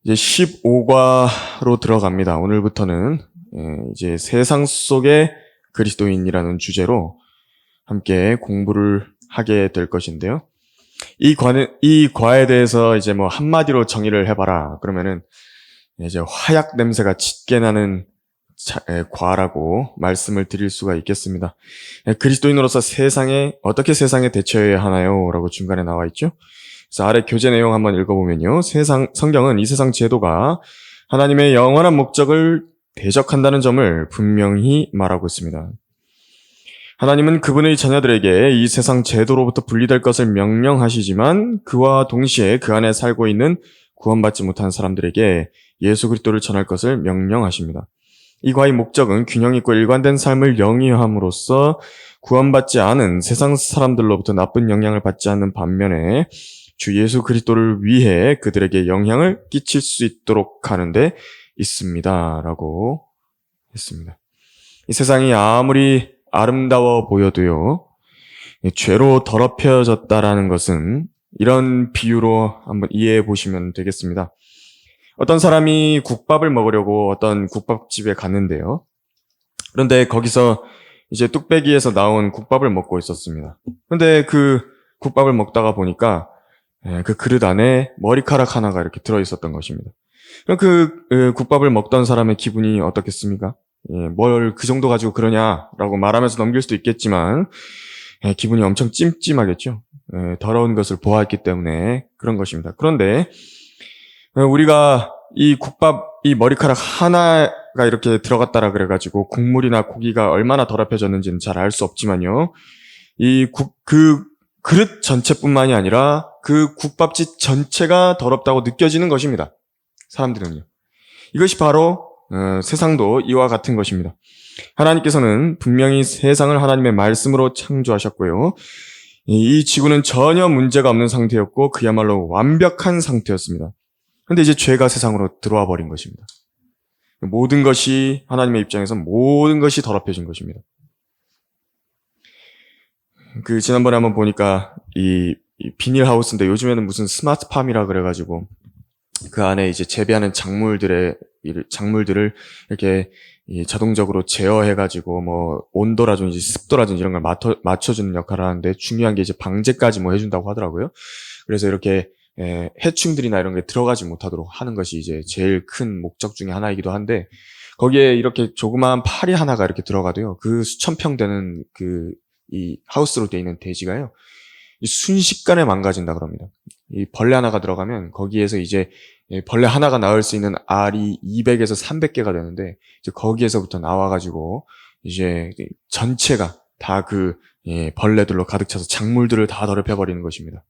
이제 15과로 들어갑니다. 오늘부터는 이제 세상 속의 그리스도인이라는 주제로 함께 공부를 하게 될 것인데요. 이 과에 대해서 이제 뭐 한마디로 정의를 해봐라. 그러면은 이제 화약 냄새가 짙게 나는 과라고 말씀을 드릴 수가 있겠습니다. 그리스도인으로서 어떻게 세상에 대처해야 하나요? 라고 중간에 나와 있죠. 그래서 아래 교재 내용 한번 읽어보면요. 성경은 이 세상 제도가 하나님의 영원한 목적을 대적한다는 점을 분명히 말하고 있습니다. 하나님은 그분의 자녀들에게 이 세상 제도로부터 분리될 것을 명령하시지만 그와 동시에 그 안에 살고 있는 구원받지 못한 사람들에게 예수 그리스도를 전할 것을 명령하십니다. 이 과의 목적은 균형 있고 일관된 삶을 영위함으로써 구원받지 않은 세상 사람들로부터 나쁜 영향을 받지 않는 반면에 주 예수 그리스도를 위해 그들에게 영향을 끼칠 수 있도록 하는 데 있습니다. 라고 했습니다. 이 세상이 아무리 아름다워 보여도요, 죄로 더럽혀졌다라는 것은 이런 비유로 한번 이해해 보시면 되겠습니다. 어떤 사람이 국밥을 먹으려고 어떤 국밥집에 갔는데요. 그런데 거기서 이제 뚝배기에서 나온 국밥을 먹고 있었습니다. 그런데 그 국밥을 먹다가 보니까 그 그릇 안에 머리카락 하나가 이렇게 들어있었던 것입니다. 그럼 그 국밥을 먹던 사람의 기분이 어떻겠습니까? 뭘 그 정도 가지고 그러냐라고 말하면서 넘길 수도 있겠지만 기분이 엄청 찜찜하겠죠. 더러운 것을 보았기 때문에 그런 것입니다. 그런데 우리가 이 머리카락 하나가 이렇게 들어갔다라 그래가지고 국물이나 고기가 얼마나 더럽혀졌는지는 잘 알 수 없지만요. 그 그릇 전체뿐만이 아니라 그 국밥집 전체가 더럽다고 느껴지는 것입니다. 사람들은요. 이것이 바로 세상도 이와 같은 것입니다. 하나님께서는 분명히 세상을 하나님의 말씀으로 창조하셨고요. 이 지구는 전혀 문제가 없는 상태였고 그야말로 완벽한 상태였습니다. 그런데 이제 죄가 세상으로 들어와 버린 것입니다. 모든 것이 하나님의 입장에서 모든 것이 더럽혀진 것입니다. 지난번에 한번 보니까 이 비닐하우스인데 요즘에는 무슨 스마트팜이라 그래가지고 그 안에 이제 재배하는 작물들을 이렇게 자동적으로 제어해가지고 뭐 온도라든지 습도라든지 이런 걸 맞춰주는 역할을 하는데 중요한 게 이제 방제까지 뭐 해준다고 하더라고요. 그래서 이렇게 해충들이나 이런 게 들어가지 못하도록 하는 것이 이제 제일 큰 목적 중에 하나이기도 한데 거기에 이렇게 조그마한 파리 하나가 이렇게 들어가도요. 그 수천 평 되는 이 하우스로 되어 있는 대지가요. 순식간에 망가진다 그럽니다. 이 벌레 하나가 들어가면 거기에서 이제 벌레 하나가 낳을 수 있는 알이 200에서 300개가 되는데 이제 거기에서부터 나와가지고 이제 전체가 다 벌레들로 가득 차서 작물들을 다 더럽혀버리는 것입니다.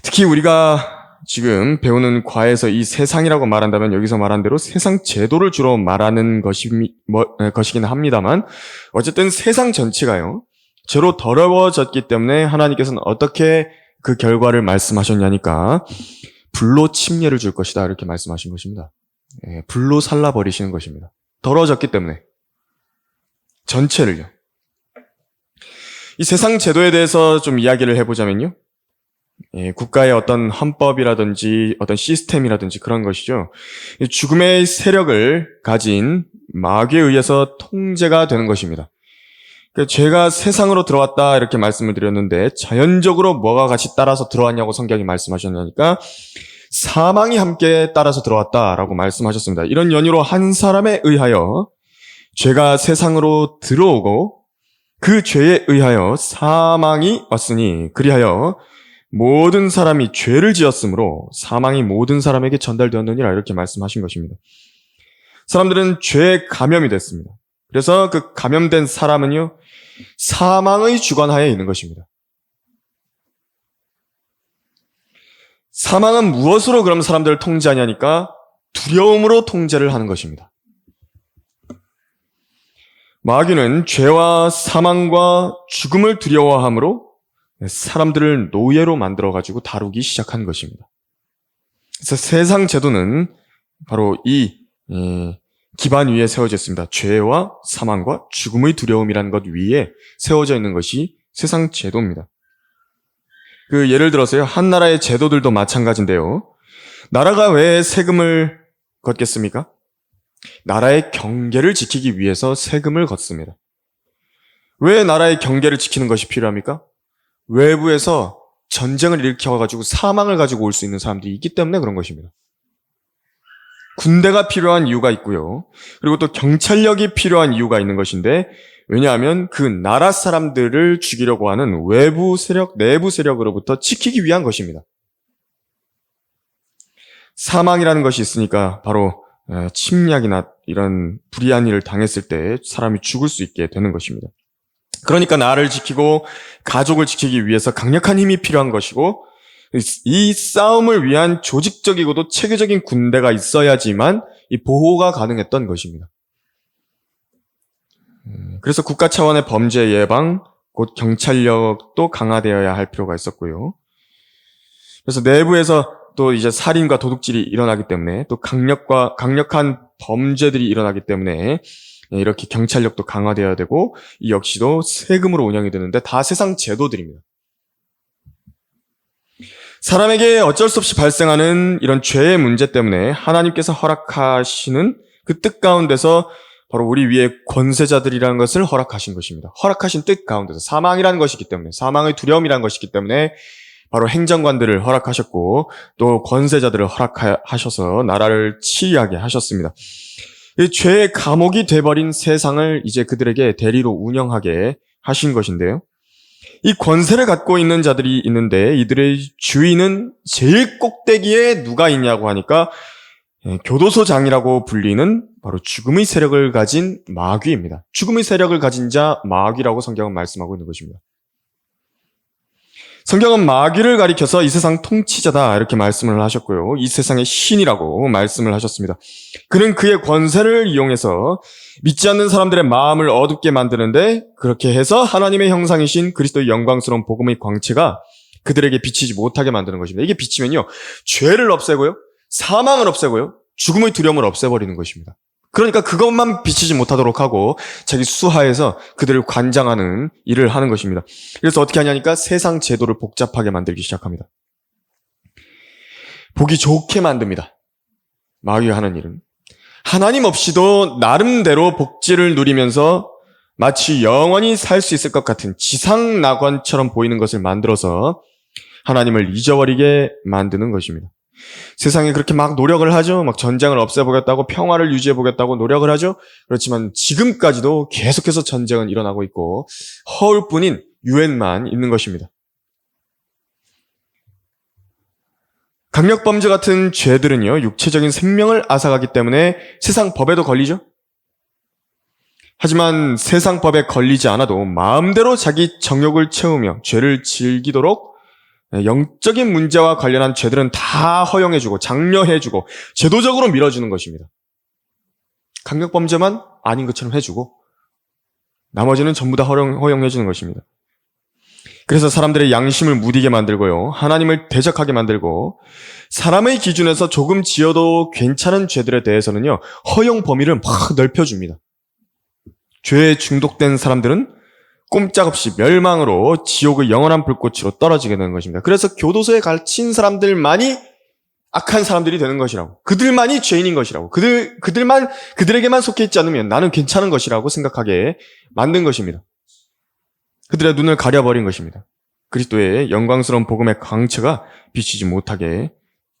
특히 우리가 지금 배우는 과에서 이 세상이라고 말한다면 여기서 말한 대로 세상 제도를 주로 말하는 것이긴 합니다만 어쨌든 세상 전체가요. 죄로 더러워졌기 때문에 하나님께서는 어떻게 그 결과를 말씀하셨냐니까 불로 침례를 줄 것이다 이렇게 말씀하신 것입니다. 불로 살라버리시는 것입니다. 더러워졌기 때문에 전체를요. 이 세상 제도에 대해서 좀 이야기를 해보자면요. 국가의 어떤 헌법이라든지 어떤 시스템이라든지 그런 것이죠. 죽음의 세력을 가진 마귀에 의해서 통제가 되는 것입니다. 죄가 세상으로 들어왔다 이렇게 말씀을 드렸는데 자연적으로 뭐가 같이 따라서 들어왔냐고 성경이 말씀하셨냐니까 사망이 함께 따라서 들어왔다라고 말씀하셨습니다. 이런 연유로 한 사람에 의하여 죄가 세상으로 들어오고 그 죄에 의하여 사망이 왔으니 그리하여 모든 사람이 죄를 지었으므로 사망이 모든 사람에게 전달되었느니라 이렇게 말씀하신 것입니다. 사람들은 죄에 감염이 됐습니다. 그래서 그 감염된 사람은요, 사망의 주관하에 있는 것입니다. 사망은 무엇으로 그럼 사람들을 통제하냐니까 두려움으로 통제를 하는 것입니다. 마귀는 죄와 사망과 죽음을 두려워함으로 사람들을 노예로 만들어가지고 다루기 시작한 것입니다. 그래서 세상 제도는 바로 이 기반 위에 세워져 있습니다. 죄와 사망과 죽음의 두려움이라는 것 위에 세워져 있는 것이 세상 제도입니다. 예를 들어서요, 한 나라의 제도들도 마찬가지인데요. 나라가 왜 세금을 걷겠습니까? 나라의 경계를 지키기 위해서 세금을 걷습니다. 왜 나라의 경계를 지키는 것이 필요합니까? 외부에서 전쟁을 일으켜가지고 사망을 가지고 올 수 있는 사람들이 있기 때문에 그런 것입니다. 군대가 필요한 이유가 있고요. 그리고 또 경찰력이 필요한 이유가 있는 것인데, 왜냐하면 그 나라 사람들을 죽이려고 하는 외부 세력, 내부 세력으로부터 지키기 위한 것입니다. 사망이라는 것이 있으니까 바로 침략이나 이런 불의한 일을 당했을 때 사람이 죽을 수 있게 되는 것입니다. 그러니까 나를 지키고 가족을 지키기 위해서 강력한 힘이 필요한 것이고, 이 싸움을 위한 조직적이고도 체계적인 군대가 있어야지만 이 보호가 가능했던 것입니다. 그래서 국가 차원의 범죄 예방, 곧 경찰력도 강화되어야 할 필요가 있었고요. 그래서 내부에서 또 이제 살인과 도둑질이 일어나기 때문에, 또 강력한 범죄들이 일어나기 때문에 이렇게 경찰력도 강화되어야 되고, 이 역시도 세금으로 운영이 되는데 다 세상 제도들입니다. 사람에게 어쩔 수 없이 발생하는 이런 죄의 문제 때문에 하나님께서 허락하시는 그 뜻 가운데서 바로 우리 위에 권세자들이라는 것을 허락하신 것입니다. 허락하신 뜻 가운데서 사망이라는 것이기 때문에, 사망의 두려움이라는 것이기 때문에 바로 행정관들을 허락하셨고 또 권세자들을 허락하셔서 나라를 치리하게 하셨습니다. 이 죄의 감옥이 돼버린 세상을 이제 그들에게 대리로 운영하게 하신 것인데요. 이 권세를 갖고 있는 자들이 있는데 이들의 주인은 제일 꼭대기에 누가 있냐고 하니까 교도소장이라고 불리는 바로 죽음의 세력을 가진 마귀입니다. 죽음의 세력을 가진 자 마귀라고 성경은 말씀하고 있는 것입니다. 성경은 마귀를 가리켜서 이 세상 통치자다 이렇게 말씀을 하셨고요. 이 세상의 신이라고 말씀을 하셨습니다. 그는 그의 권세를 이용해서 믿지 않는 사람들의 마음을 어둡게 만드는데, 그렇게 해서 하나님의 형상이신 그리스도의 영광스러운 복음의 광채가 그들에게 비치지 못하게 만드는 것입니다. 이게 비치면요, 죄를 없애고요, 사망을 없애고요, 죽음의 두려움을 없애버리는 것입니다. 그러니까 그것만 비치지 못하도록 하고 자기 수하에서 그들을 관장하는 일을 하는 것입니다. 그래서 어떻게 하냐니까 세상 제도를 복잡하게 만들기 시작합니다. 보기 좋게 만듭니다. 마귀가 하는 일은 하나님 없이도 나름대로 복지를 누리면서 마치 영원히 살 수 있을 것 같은 지상낙원처럼 보이는 것을 만들어서 하나님을 잊어버리게 만드는 것입니다. 세상에 그렇게 막 노력을 하죠. 막 전쟁을 없애보겠다고, 평화를 유지해보겠다고 노력을 하죠. 그렇지만 지금까지도 계속해서 전쟁은 일어나고 있고 허울뿐인 유엔만 있는 것입니다. 강력범죄 같은 죄들은요, 육체적인 생명을 앗아가기 때문에 세상 법에도 걸리죠. 하지만 세상 법에 걸리지 않아도 마음대로 자기 정욕을 채우며 죄를 즐기도록 영적인 문제와 관련한 죄들은 다 허용해주고 장려해주고 제도적으로 밀어주는 것입니다. 강력범죄만 아닌 것처럼 해주고 나머지는 전부 다 허용해주는 것입니다. 그래서 사람들의 양심을 무디게 만들고요, 하나님을 대적하게 만들고, 사람의 기준에서 조금 지어도 괜찮은 죄들에 대해서는요, 허용 범위를 막 넓혀줍니다. 죄에 중독된 사람들은 꼼짝없이 멸망으로 지옥의 영원한 불꽃으로 떨어지게 되는 것입니다. 그래서 교도소에 갇힌 사람들만이 악한 사람들이 되는 것이라고, 그들만이 죄인인 것이라고, 그들에게만 속해 있지 않으면 나는 괜찮은 것이라고 생각하게 만든 것입니다. 그들의 눈을 가려버린 것입니다. 그리스도의 영광스러운 복음의 광채가 비치지 못하게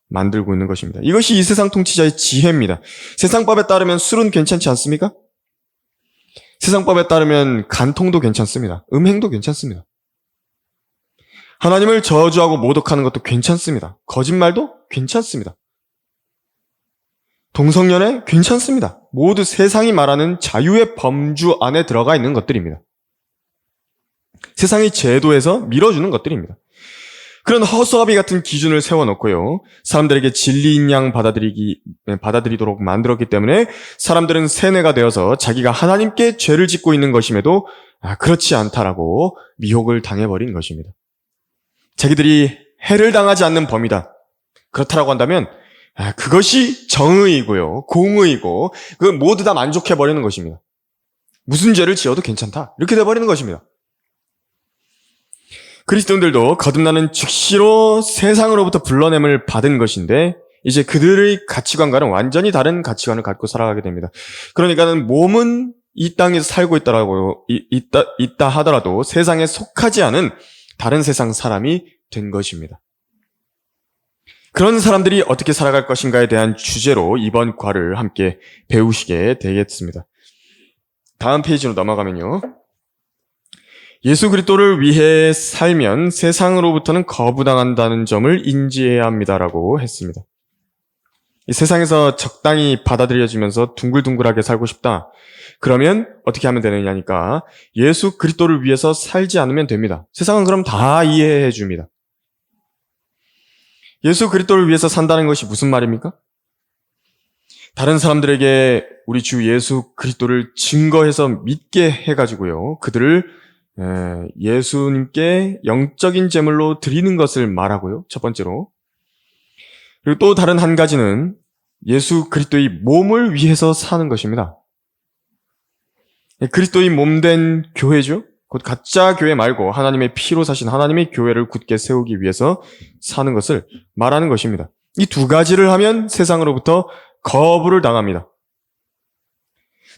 만들고 있는 것입니다. 이것이 이 세상 통치자의 지혜입니다. 세상법에 따르면 술은 괜찮지 않습니까? 세상법에 따르면 간통도 괜찮습니다. 음행도 괜찮습니다. 하나님을 저주하고 모독하는 것도 괜찮습니다. 거짓말도 괜찮습니다. 동성연애 괜찮습니다. 모두 세상이 말하는 자유의 범주 안에 들어가 있는 것들입니다. 세상의 제도에서 밀어주는 것들입니다. 그런 허수아비 같은 기준을 세워놓고요, 사람들에게 진리인 양 받아들이도록 만들었기 때문에 사람들은 세뇌가 되어서 자기가 하나님께 죄를 짓고 있는 것임에도 그렇지 않다라고 미혹을 당해버린 것입니다. 자기들이 해를 당하지 않는 범위다, 그렇다라고 한다면 그것이 정의이고요, 공의이고, 그 모두 다 만족해버리는 것입니다. 무슨 죄를 지어도 괜찮다, 이렇게 돼버리는 것입니다. 그리스도인들도 거듭나는 즉시로 세상으로부터 불러냄을 받은 것인데 이제 그들의 가치관과는 완전히 다른 가치관을 갖고 살아가게 됩니다. 그러니까는 몸은 이 땅에서 살고 있다 하더라도 세상에 속하지 않은 다른 세상 사람이 된 것입니다. 그런 사람들이 어떻게 살아갈 것인가에 대한 주제로 이번 과를 함께 배우시게 되겠습니다. 다음 페이지로 넘어가면요. 예수 그리스도를 위해 살면 세상으로부터는 거부당한다는 점을 인지해야 합니다라고 했습니다. 이 세상에서 적당히 받아들여지면서 둥글둥글하게 살고 싶다. 그러면 어떻게 하면 되느냐니까 예수 그리스도를 위해서 살지 않으면 됩니다. 세상은 그럼 다 이해해 줍니다. 예수 그리스도를 위해서 산다는 것이 무슨 말입니까? 다른 사람들에게 우리 주 예수 그리스도를 증거해서 믿게 해가지고요. 그들을 예수님께 영적인 제물로 드리는 것을 말하고요. 첫 번째로. 그리고 또 다른 한 가지는 예수 그리스도의 몸을 위해서 사는 것입니다. 그리스도의 몸된 교회죠. 곧 가짜 교회 말고 하나님의 피로 사신 하나님의 교회를 굳게 세우기 위해서 사는 것을 말하는 것입니다. 이 두 가지를 하면 세상으로부터 거부를 당합니다.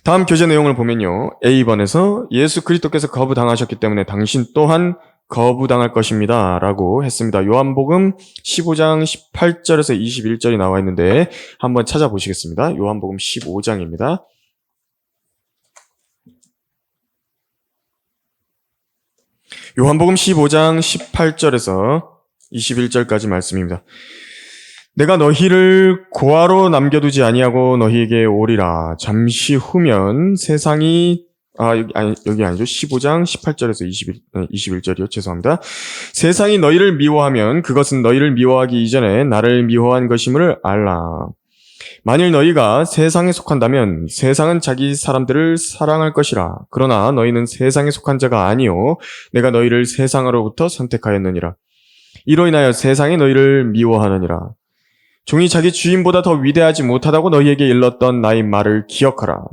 다음 교재 내용을 보면요. A번에서 예수 그리스도께서 거부당하셨기 때문에 당신 또한 거부당할 것입니다. 라고 했습니다. 요한복음 15장 18절에서 21절이 나와 있는데 한번 찾아보시겠습니다. 요한복음 15장입니다. 요한복음 15장 18절에서 21절까지 말씀입니다. 내가 너희를 고아로 남겨두지 아니하고 너희에게 오리라. 잠시 후면 세상이 여기 아니죠. 15장 18절에서 21절이요. 죄송합니다. 세상이 너희를 미워하면 그것은 너희를 미워하기 이전에 나를 미워한 것임을 알라. 만일 너희가 세상에 속한다면 세상은 자기 사람들을 사랑할 것이라. 그러나 너희는 세상에 속한 자가 아니요 내가 너희를 세상으로부터 선택하였느니라. 이로 인하여 세상이 너희를 미워하느니라. 종이 자기 주인보다 더 위대하지 못하다고 너희에게 일렀던 나의 말을 기억하라.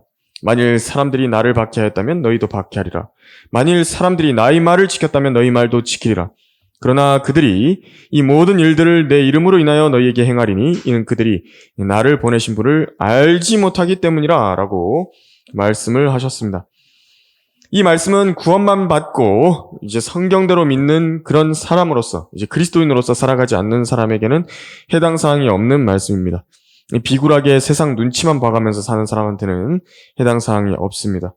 만일 사람들이 나를 박해하였다면 너희도 박해하리라. 만일 사람들이 나의 말을 지켰다면 너희 말도 지키리라. 그러나 그들이 이 모든 일들을 내 이름으로 인하여 너희에게 행하리니 이는 그들이 나를 보내신 분을 알지 못하기 때문이라 라고 말씀을 하셨습니다. 이 말씀은 구원만 받고 이제 성경대로 믿는 그런 사람으로서 이제 그리스도인으로서 살아가지 않는 사람에게는 해당 사항이 없는 말씀입니다. 비굴하게 세상 눈치만 봐가면서 사는 사람한테는 해당 사항이 없습니다.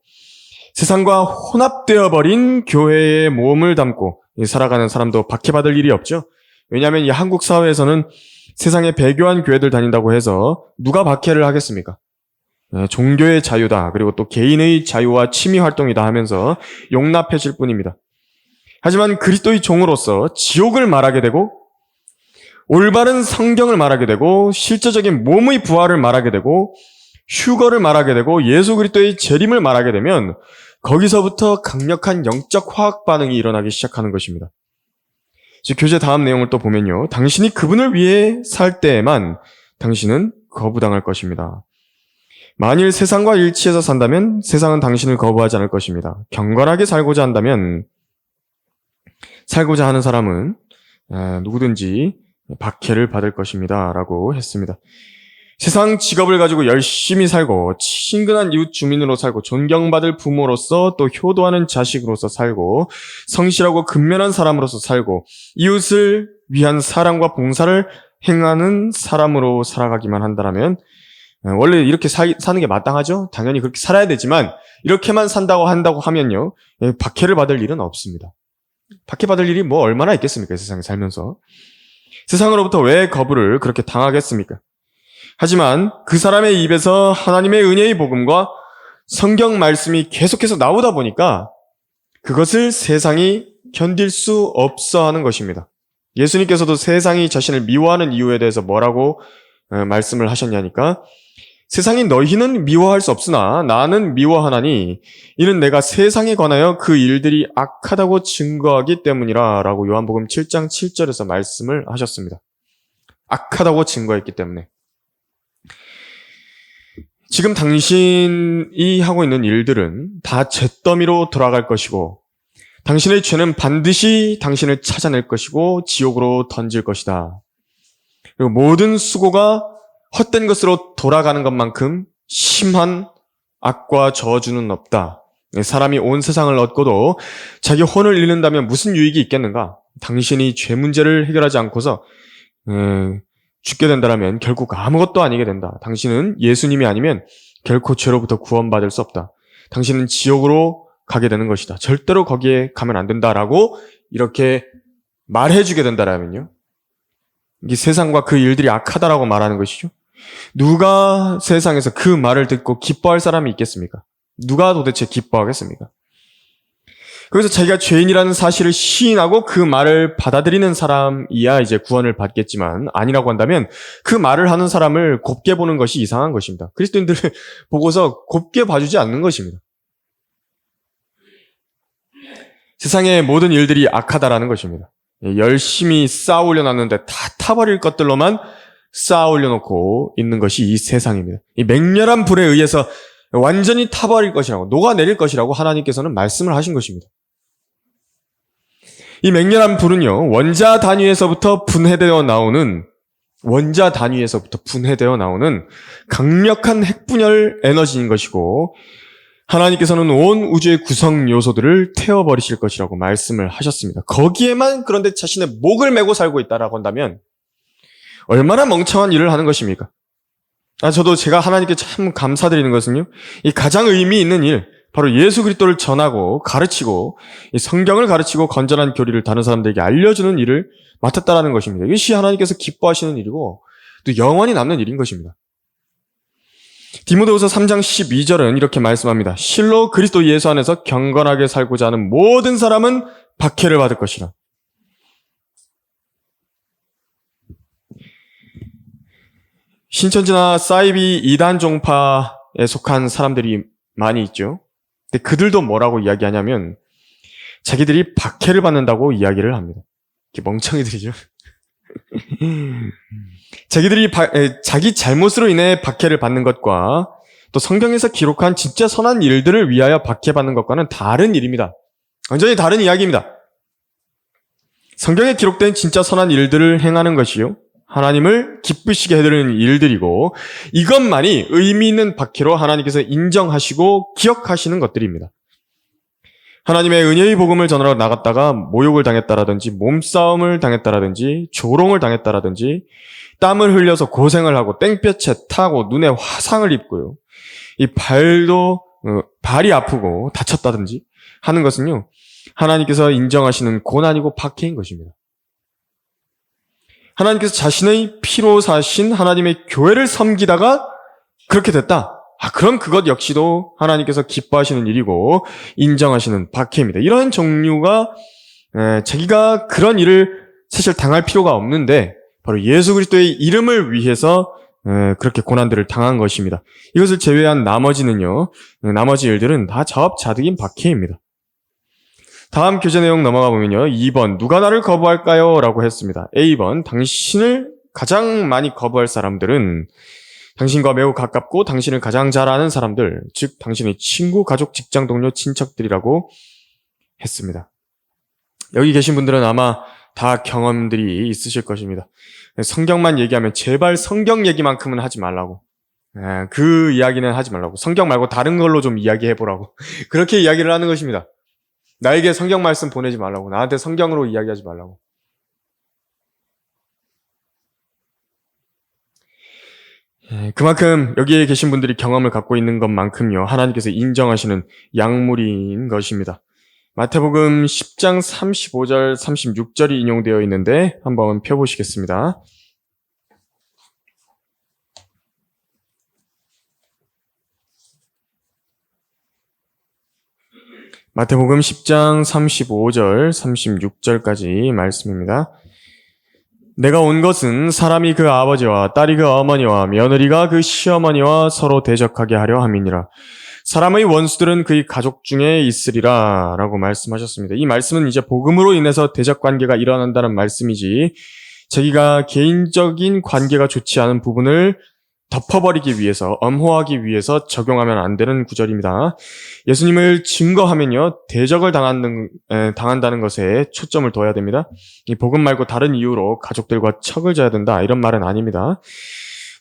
세상과 혼합되어 버린 교회의 몸을 담고 살아가는 사람도 박해받을 일이 없죠. 왜냐하면 이 한국 사회에서는 세상에 배교한 교회들 다닌다고 해서 누가 박해를 하겠습니까? 종교의 자유다. 그리고 또 개인의 자유와 취미 활동이다 하면서 용납해질 뿐입니다. 하지만 그리스도의 종으로서 지옥을 말하게 되고 올바른 성경을 말하게 되고 실제적인 몸의 부활을 말하게 되고 휴거를 말하게 되고 예수 그리스도의 재림을 말하게 되면 거기서부터 강력한 영적 화학 반응이 일어나기 시작하는 것입니다. 교재 다음 내용을 또 보면요. 당신이 그분을 위해 살 때에만 당신은 거부당할 것입니다. 만일 세상과 일치해서 산다면 세상은 당신을 거부하지 않을 것입니다. 경건하게 살고자 한다면 살고자 하는 사람은 누구든지 박해를 받을 것입니다. 라고 했습니다. 세상 직업을 가지고 열심히 살고 친근한 이웃 주민으로 살고 존경받을 부모로서 또 효도하는 자식으로서 살고 성실하고 근면한 사람으로서 살고 이웃을 위한 사랑과 봉사를 행하는 사람으로 살아가기만 한다면 원래 이렇게 사는 게 마땅하죠? 당연히 그렇게 살아야 되지만 이렇게만 한다고 하면요. 박해를 받을 일은 없습니다. 박해받을 일이 뭐 얼마나 있겠습니까? 세상에 살면서. 세상으로부터 왜 거부를 그렇게 당하겠습니까? 하지만 그 사람의 입에서 하나님의 은혜의 복음과 성경 말씀이 계속해서 나오다 보니까 그것을 세상이 견딜 수 없어 하는 것입니다. 예수님께서도 세상이 자신을 미워하는 이유에 대해서 뭐라고 말씀을 하셨냐니까 세상이 너희는 미워할 수 없으나 나는 미워하나니 이는 내가 세상에 관하여 그 일들이 악하다고 증거하기 때문이라 라고 요한복음 7장 7절에서 말씀을 하셨습니다. 악하다고 증거했기 때문에. 지금 당신이 하고 있는 일들은 다 잿더미로 돌아갈 것이고 당신의 죄는 반드시 당신을 찾아낼 것이고 지옥으로 던질 것이다. 그리고 모든 수고가 헛된 것으로 돌아가는 것만큼 심한 악과 저주는 없다. 사람이 온 세상을 얻고도 자기 혼을 잃는다면 무슨 유익이 있겠는가? 당신이 죄 문제를 해결하지 않고서 죽게 된다면 결국 아무것도 아니게 된다. 당신은 예수님이 아니면 결코 죄로부터 구원받을 수 없다. 당신은 지옥으로 가게 되는 것이다. 절대로 거기에 가면 안 된다라고 이렇게 말해주게 된다라면요. 이 세상과 그 일들이 악하다라고 말하는 것이죠. 누가 세상에서 그 말을 듣고 기뻐할 사람이 있겠습니까? 누가 도대체 기뻐하겠습니까? 그래서 자기가 죄인이라는 사실을 시인하고 그 말을 받아들이는 사람이야 이제 구원을 받겠지만, 아니라고 한다면 그 말을 하는 사람을 곱게 보는 것이 이상한 것입니다. 그리스도인들을 보고서 곱게 봐주지 않는 것입니다. 세상의 모든 일들이 악하다라는 것입니다. 열심히 쌓아 올려놨는데 다 타버릴 것들로만 쌓아 올려놓고 있는 것이 이 세상입니다. 이 맹렬한 불에 의해서 완전히 타버릴 것이라고, 녹아내릴 것이라고 하나님께서는 말씀을 하신 것입니다. 이 맹렬한 불은요, 원자 단위에서부터 분해되어 나오는 강력한 핵분열 에너지인 것이고, 하나님께서는 온 우주의 구성 요소들을 태워버리실 것이라고 말씀을 하셨습니다. 거기에만 그런데 자신의 목을 메고 살고 있다라고 한다면 얼마나 멍청한 일을 하는 것입니까? 저도 제가 하나님께 참 감사드리는 것은요, 이 가장 의미 있는 일, 바로 예수 그리스도를 전하고 가르치고 이 성경을 가르치고 건전한 교리를 다른 사람들에게 알려주는 일을 맡았다라는 것입니다. 이것이 하나님께서 기뻐하시는 일이고 또 영원히 남는 일인 것입니다. 디모데후서 3장 12절은 이렇게 말씀합니다. 실로 그리스도 예수 안에서 경건하게 살고자 하는 모든 사람은 박해를 받을 것이라. 신천지나 사이비 이단 종파에 속한 사람들이 많이 있죠. 근데 그들도 뭐라고 이야기하냐면 자기들이 박해를 받는다고 이야기를 합니다. 이렇게 멍청이들이죠. 자기들이 자기 잘못으로 인해 박해를 받는 것과 또 성경에서 기록한 진짜 선한 일들을 위하여 박해받는 것과는 다른 일입니다. 완전히 다른 이야기입니다. 성경에 기록된 진짜 선한 일들을 행하는 것이요, 하나님을 기쁘시게 해드리는 일들이고, 이것만이 의미 있는 박해로 하나님께서 인정하시고 기억하시는 것들입니다. 하나님의 은혜의 복음을 전하러 나갔다가 모욕을 당했다라든지 몸싸움을 당했다라든지 조롱을 당했다라든지 땀을 흘려서 고생을 하고 땡볕에 타고 눈에 화상을 입고요, 이 발이 아프고 다쳤다든지 하는 것은요, 하나님께서 인정하시는 고난이고 박해인 것입니다. 하나님께서 자신의 피로 사신 하나님의 교회를 섬기다가 그렇게 됐다. 그럼 그것 역시도 하나님께서 기뻐하시는 일이고 인정하시는 박해입니다. 이런 종류가 자기가 그런 일을 사실 당할 필요가 없는데 바로 예수 그리스도의 이름을 위해서 그렇게 고난들을 당한 것입니다. 이것을 제외한 나머지는요, 나머지 일들은 다 자업자득인 박해입니다. 다음 교재 내용 넘어가 보면요, 2번 누가 나를 거부할까요? 라고 했습니다. A번 당신을 가장 많이 거부할 사람들은 당신과 매우 가깝고 당신을 가장 잘 아는 사람들, 즉 당신의 친구, 가족, 직장 동료, 친척들이라고 했습니다. 여기 계신 분들은 아마 다 경험들이 있으실 것입니다. 성경만 얘기하면 제발 성경 얘기만큼은 하지 말라고, 그 이야기는 하지 말라고, 성경 말고 다른 걸로 좀 이야기해보라고 그렇게 이야기를 하는 것입니다. 나에게 성경 말씀 보내지 말라고, 나한테 성경으로 이야기하지 말라고. 그만큼 여기에 계신 분들이 경험을 갖고 있는 것만큼요, 하나님께서 인정하시는 약물인 것입니다. 마태복음 10장 35절, 36절이 인용되어 있는데 한번 펴보시겠습니다. 마태복음 10장 35절, 36절까지 말씀입니다. 내가 온 것은 사람이 그 아버지와 딸이 그 어머니와 며느리가 그 시어머니와 서로 대적하게 하려 함이니라. 사람의 원수들은 그의 가족 중에 있으리라 라고 말씀하셨습니다. 이 말씀은 이제 복음으로 인해서 대적관계가 일어난다는 말씀이지, 자기가 개인적인 관계가 좋지 않은 부분을 덮어버리기 위해서, 엄호하기 위해서 적용하면 안 되는 구절입니다. 예수님을 증거하면요, 대적을 당한다는 것에 초점을 둬야 됩니다. 이 복음 말고 다른 이유로 가족들과 척을 져야 된다, 이런 말은 아닙니다.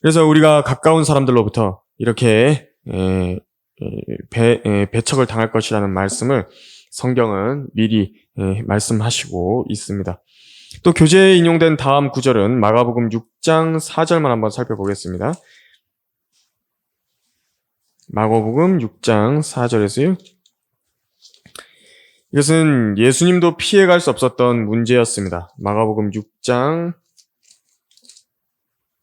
그래서 우리가 가까운 사람들로부터 이렇게 배척을 당할 것이라는 말씀을 성경은 미리 말씀하시고 있습니다. 또 교재에 인용된 다음 구절은 마가복음 6장 4절만 한번 살펴보겠습니다. 마가복음 6장 4절에서요. 이것은 예수님도 피해갈 수 없었던 문제였습니다. 마가복음 6장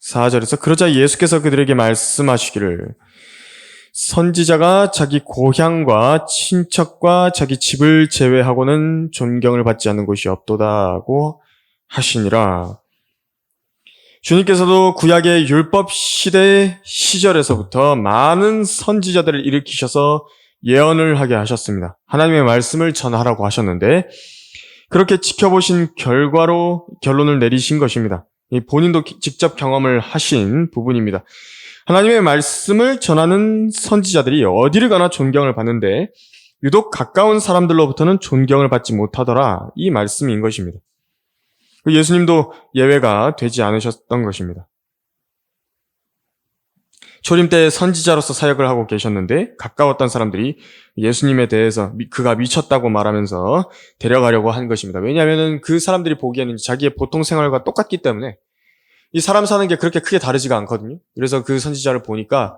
4절에서 그러자 예수께서 그들에게 말씀하시기를 선지자가 자기 고향과 친척과 자기 집을 제외하고는 존경을 받지 않는 곳이 없도다고 하시니라. 주님께서도 구약의 율법 시대 시절에서부터 많은 선지자들을 일으키셔서 예언을 하게 하셨습니다. 하나님의 말씀을 전하라고 하셨는데 그렇게 지켜보신 결과로 결론을 내리신 것입니다. 본인도 직접 경험을 하신 부분입니다. 하나님의 말씀을 전하는 선지자들이 어디를 가나 존경을 받는데 유독 가까운 사람들로부터는 존경을 받지 못하더라, 이 말씀인 것입니다. 예수님도 예외가 되지 않으셨던 것입니다. 초림 때 선지자로서 사역을 하고 계셨는데 가까웠던 사람들이 예수님에 대해서 그가 미쳤다고 말하면서 데려가려고 한 것입니다. 왜냐하면 그 사람들이 보기에는 자기의 보통 생활과 똑같기 때문에 이 사람 사는 게 그렇게 크게 다르지가 않거든요. 그래서 그 선지자를 보니까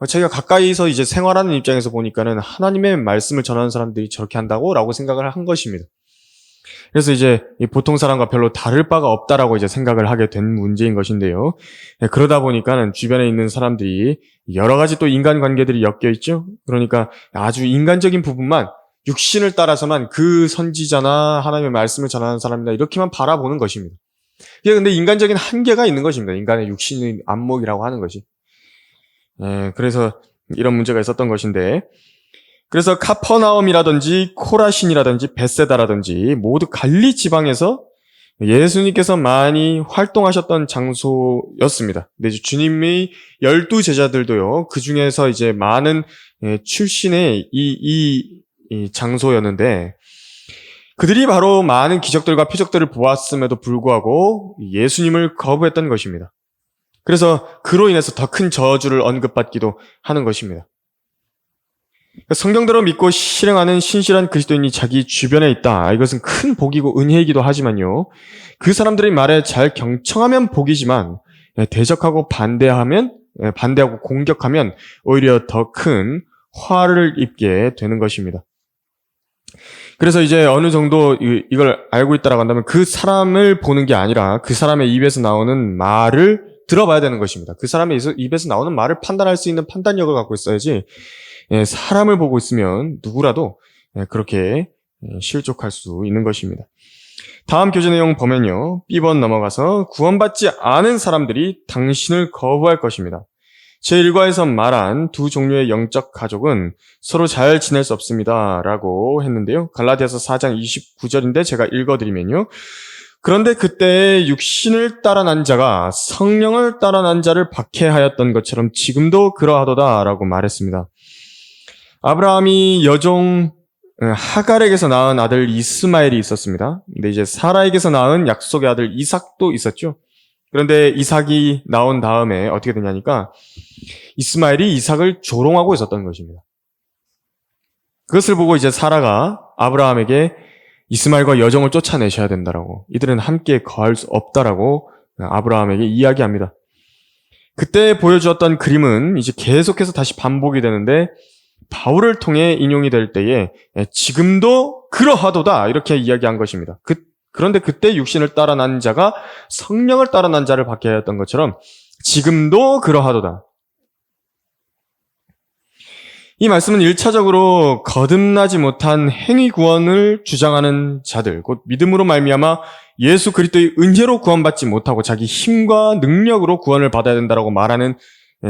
자기가 가까이서 이제 생활하는 입장에서 보니까는 하나님의 말씀을 전하는 사람들이 저렇게 한다고? 라고 생각을 한 것입니다. 그래서 이제 보통 사람과 별로 다를 바가 없다라고 이제 생각을 하게 된 문제인 것인데요. 그러다 보니까는 주변에 있는 사람들이 여러 가지 또 인간 관계들이 엮여 있죠. 그러니까 아주 인간적인 부분만 육신을 따라서만 그 선지자나 하나님의 말씀을 전하는 사람이다 이렇게만 바라보는 것입니다. 이게 근데 인간적인 한계가 있는 것입니다. 인간의 육신의 안목이라고 하는 것이. 그래서 이런 문제가 있었던 것인데, 그래서 카퍼나움이라든지 코라신이라든지 베세다라든지 모두 갈리 지방에서 예수님께서 많이 활동하셨던 장소였습니다. 근데 이제 주님의 12 제자들도요, 그 중에서 이제 많은 출신의 이 장소였는데, 그들이 바로 많은 기적들과 표적들을 보았음에도 불구하고 예수님을 거부했던 것입니다. 그래서 그로 인해서 더 큰 저주를 언급받기도 하는 것입니다. 성경대로 믿고 실행하는 신실한 그리스도인이 자기 주변에 있다. 이것은 큰 복이고 은혜이기도 하지만요. 그 사람들의 말에 잘 경청하면 복이지만 대적하고 반대하고 공격하면 오히려 더 큰 화를 입게 되는 것입니다. 그래서 이제 어느 정도 이걸 알고 있다라고 한다면 그 사람을 보는 게 아니라 그 사람의 입에서 나오는 말을 들어봐야 되는 것입니다. 그 사람의 입에서 나오는 말을 판단할 수 있는 판단력을 갖고 있어야지 사람을 보고 있으면 누구라도 그렇게 실족할 수 있는 것입니다. 다음 교재 내용 보면요. B번 넘어가서 구원받지 않은 사람들이 당신을 거부할 것입니다. 제1과에서 말한 두 종류의 영적 가족은 서로 잘 지낼 수 없습니다. 라고 했는데요. 갈라디아서 4장 29절인데 제가 읽어드리면요. 그런데 그때 육신을 따라 난 자가 성령을 따라 난 자를 박해하였던 것처럼 지금도 그러하도다. 라고 말했습니다. 아브라함이 여종 하갈에게서 낳은 아들 이스마엘이 있었습니다. 근데 이제 사라에게서 낳은 약속의 아들 이삭도 있었죠. 그런데 이삭이 나온 다음에 어떻게 되냐니까 이스마엘이 이삭을 조롱하고 있었던 것입니다. 그것을 보고 이제 사라가 아브라함에게 이스마엘과 여종을 쫓아내셔야 된다라고, 이들은 함께 거할 수 없다라고 아브라함에게 이야기합니다. 그때 보여주었던 그림은 이제 계속해서 다시 반복이 되는데 바울을 통해 인용이 될 때에 지금도 그러하도다 이렇게 이야기한 것입니다. 그런데 그때 육신을 따라 난 자가 성령을 따라 난 자를 박해하였던 것처럼 지금도 그러하도다. 이 말씀은 1차적으로 거듭나지 못한 행위 구원을 주장하는 자들, 곧 믿음으로 말미암아 예수 그리스도의 은혜로 구원받지 못하고 자기 힘과 능력으로 구원을 받아야 된다라고 말하는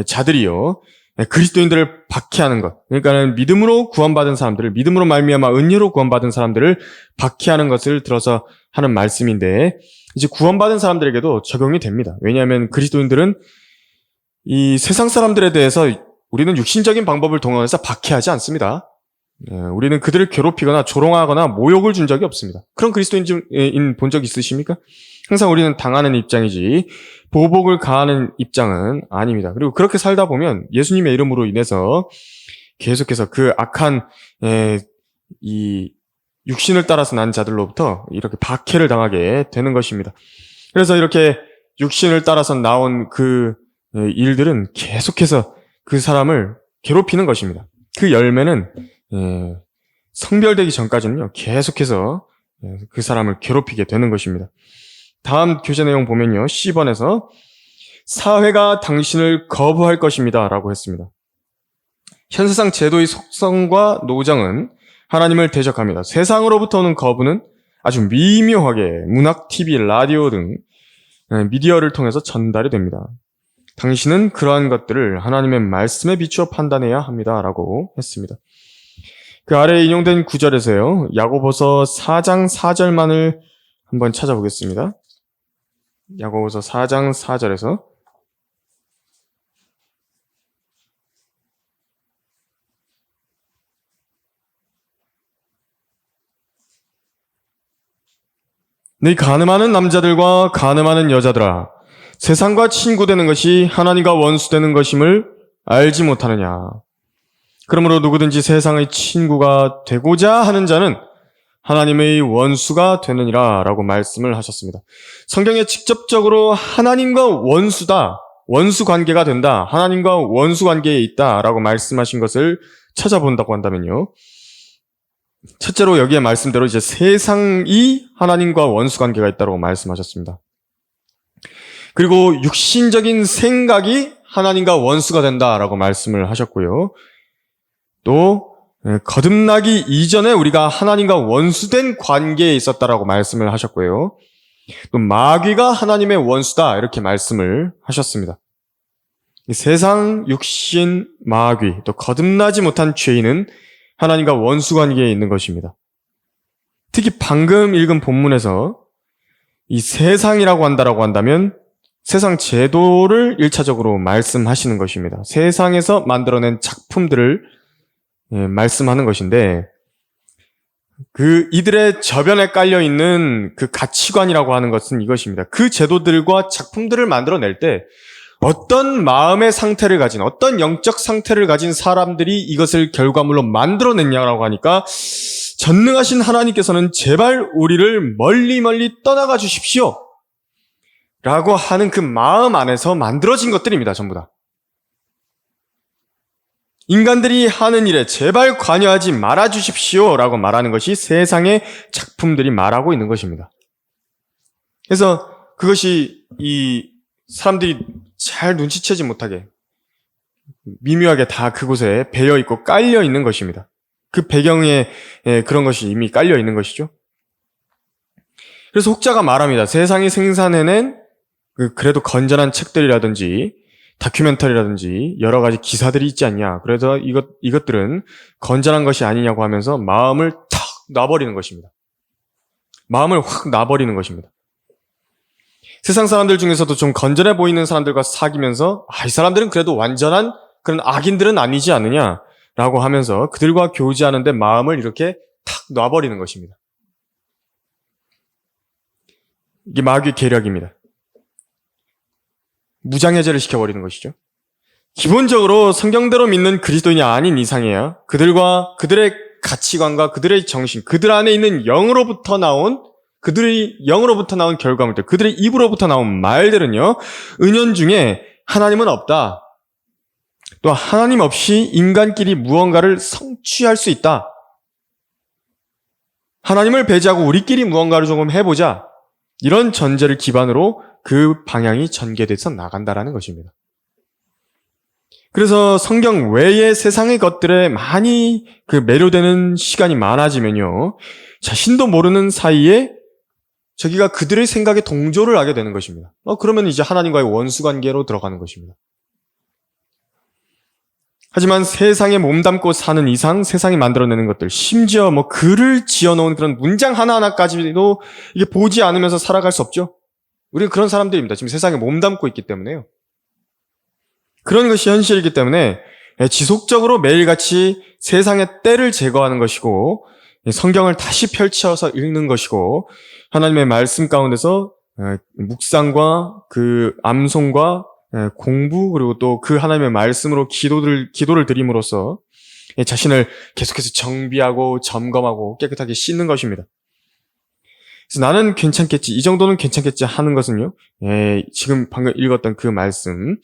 자들이요, 그리스도인들을 박해하는 것, 그러니까는 믿음으로 구원받은 사람들을, 믿음으로 말미암아 은혜로 구원받은 사람들을 박해하는 것을 들어서 하는 말씀인데, 이제 구원받은 사람들에게도 적용이 됩니다. 왜냐하면 그리스도인들은 이 세상 사람들에 대해서 우리는 육신적인 방법을 동원해서 박해하지 않습니다. 우리는 그들을 괴롭히거나 조롱하거나 모욕을 준 적이 없습니다. 그런 그리스도인 본 적 있으십니까? 항상 우리는 당하는 입장이지 보복을 가하는 입장은 아닙니다. 그리고 그렇게 살다 보면 예수님의 이름으로 인해서 계속해서 그 악한 이 육신을 따라서 난 자들로부터 이렇게 박해를 당하게 되는 것입니다. 그래서 이렇게 육신을 따라서 나온 그 일들은 계속해서 그 사람을 괴롭히는 것입니다. 그 열매는 성별되기 전까지는요, 계속해서 그 사람을 괴롭히게 되는 것입니다. 다음 교재 내용 보면요, 10번에서 사회가 당신을 거부할 것입니다 라고 했습니다. 현 세상 제도의 속성과 노정은 하나님을 대적합니다. 세상으로부터 오는 거부는 아주 미묘하게 문학, TV, 라디오 등 미디어를 통해서 전달이 됩니다. 당신은 그러한 것들을 하나님의 말씀에 비추어 판단해야 합니다 라고 했습니다. 그 아래에 인용된 구절에서요, 야고보서 4장 4절만을 한번 찾아보겠습니다. 야고보서 4장 4절에서 네 간음하는 남자들과 간음하는 여자들아, 세상과 친구되는 것이 하나님과 원수되는 것임을 알지 못하느냐. 그러므로 누구든지 세상의 친구가 되고자 하는 자는 하나님의 원수가 되느니라 라고 말씀을 하셨습니다. 성경에 직접적으로 하나님과 원수 관계가 된다, 하나님과 원수 관계에 있다 라고 말씀하신 것을 찾아본다고 한다면요, 첫째로 여기에 말씀대로 이제 세상이 하나님과 원수 관계가 있다고 말씀하셨습니다. 그리고 육신적인 생각이 하나님과 원수가 된다라고 말씀을 하셨고요. 또 거듭나기 이전에 우리가 하나님과 원수된 관계에 있었다라고 말씀을 하셨고요. 또 마귀가 하나님의 원수다 이렇게 말씀을 하셨습니다. 세상, 육신, 마귀, 또 거듭나지 못한 죄인은 하나님과 원수 관계에 있는 것입니다. 특히 방금 읽은 본문에서 이 세상이라고 한다면 세상 제도를 1차적으로 말씀하시는 것입니다. 세상에서 만들어낸 작품들을 말씀하는 것인데, 이들의 저변에 깔려있는 그 가치관이라고 하는 것은 이것입니다. 그 제도들과 작품들을 만들어낼 때 어떤 마음의 상태를 가진, 어떤 영적 상태를 가진 사람들이 이것을 결과물로 만들어냈냐라고 하니까, 전능하신 하나님께서는 제발 우리를 멀리 떠나가 주십시오 라고 하는 그 마음 안에서 만들어진 것들입니다. 전부 다. 인간들이 하는 일에 제발 관여하지 말아 주십시오 라고 말하는 것이 세상의 작품들이 말하고 있는 것입니다. 그래서 그것이 이 사람들이 잘 눈치채지 못하게 미묘하게 다 그곳에 배어있고 깔려있는 것입니다. 그 배경에 그런 것이 이미 깔려있는 것이죠. 그래서 혹자가 말합니다. 세상이 생산해낸 그래도 건전한 책들이라든지 다큐멘터리라든지 여러 가지 기사들이 있지 않냐. 그래서 이것들은 건전한 것이 아니냐고 하면서 마음을 탁 놔버리는 것입니다. 마음을 확 놔버리는 것입니다. 세상 사람들 중에서도 좀 건전해 보이는 사람들과 사귀면서 이 사람들은 그래도 완전한 그런 악인들은 아니지 않느냐라고 하면서 그들과 교제하는데 마음을 이렇게 탁 놔버리는 것입니다. 이게 마귀의 계략입니다. 무장해제를 시켜버리는 것이죠. 기본적으로 성경대로 믿는 그리스도인이 아닌 이상이야 그들과 그들의 가치관과 그들의 정신, 그들 안에 있는 그들의 영으로부터 나온 결과물들, 그들의 입으로부터 나온 말들은요, 은연중에 하나님은 없다. 또 하나님 없이 인간끼리 무언가를 성취할 수 있다. 하나님을 배제하고 우리끼리 무언가를 조금 해보자. 이런 전제를 기반으로 그 방향이 전개돼서 나간다라는 것입니다. 그래서 성경 외의 세상의 것들에 많이 매료되는 시간이 많아지면요, 자신도 모르는 사이에 저기가 그들의 생각에 동조를 하게 되는 것입니다. 그러면 이제 하나님과의 원수 관계로 들어가는 것입니다. 하지만 세상에 몸담고 사는 이상 세상이 만들어내는 것들, 심지어 글을 지어놓은 그런 문장 하나하나까지도 이게 보지 않으면서 살아갈 수 없죠. 우리는 그런 사람들입니다. 지금 세상에 몸담고 있기 때문에요. 그런 것이 현실이기 때문에 지속적으로 매일같이 세상의 때를 제거하는 것이고 성경을 다시 펼쳐서 읽는 것이고 하나님의 말씀 가운데서 묵상과 그 암송과 공부 그리고 또 그 하나님의 말씀으로 기도를 드림으로써 자신을 계속해서 정비하고 점검하고 깨끗하게 씻는 것입니다. 그래서 나는 괜찮겠지, 이 정도는 괜찮겠지 하는 것은요, 지금 방금 읽었던 그 말씀,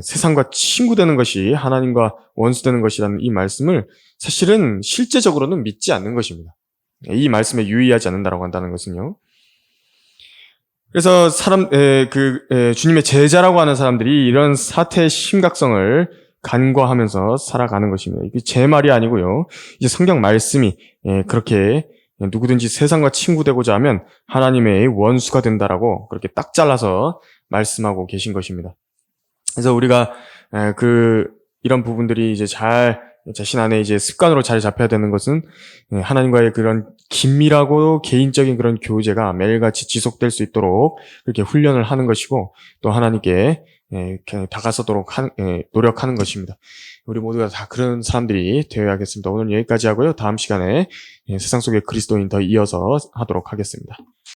세상과 친구 되는 것이 하나님과 원수 되는 것이라는 이 말씀을 사실은 실제적으로는 믿지 않는 것입니다. 이 말씀에 유의하지 않는다라고 한다는 것은요. 그래서 주님의 제자라고 하는 사람들이 이런 사태의 심각성을 간과하면서 살아가는 것입니다. 이게 제 말이 아니고요. 이제 성경 말씀이 그렇게 누구든지 세상과 친구 되고자 하면 하나님의 원수가 된다라고 그렇게 딱 잘라서 말씀하고 계신 것입니다. 그래서 우리가 이런 부분들이 이제 자신 안에 이제 습관으로 잘 잡혀야 되는 것은 하나님과의 그런 긴밀하고 개인적인 그런 교제가 매일같이 지속될 수 있도록 그렇게 훈련을 하는 것이고 또 하나님께 다가서도록 노력하는 것입니다. 우리 모두가 다 그런 사람들이 되어야겠습니다. 오늘 여기까지 하고요. 다음 시간에 세상 속의 그리스도인 더 이어서 하도록 하겠습니다.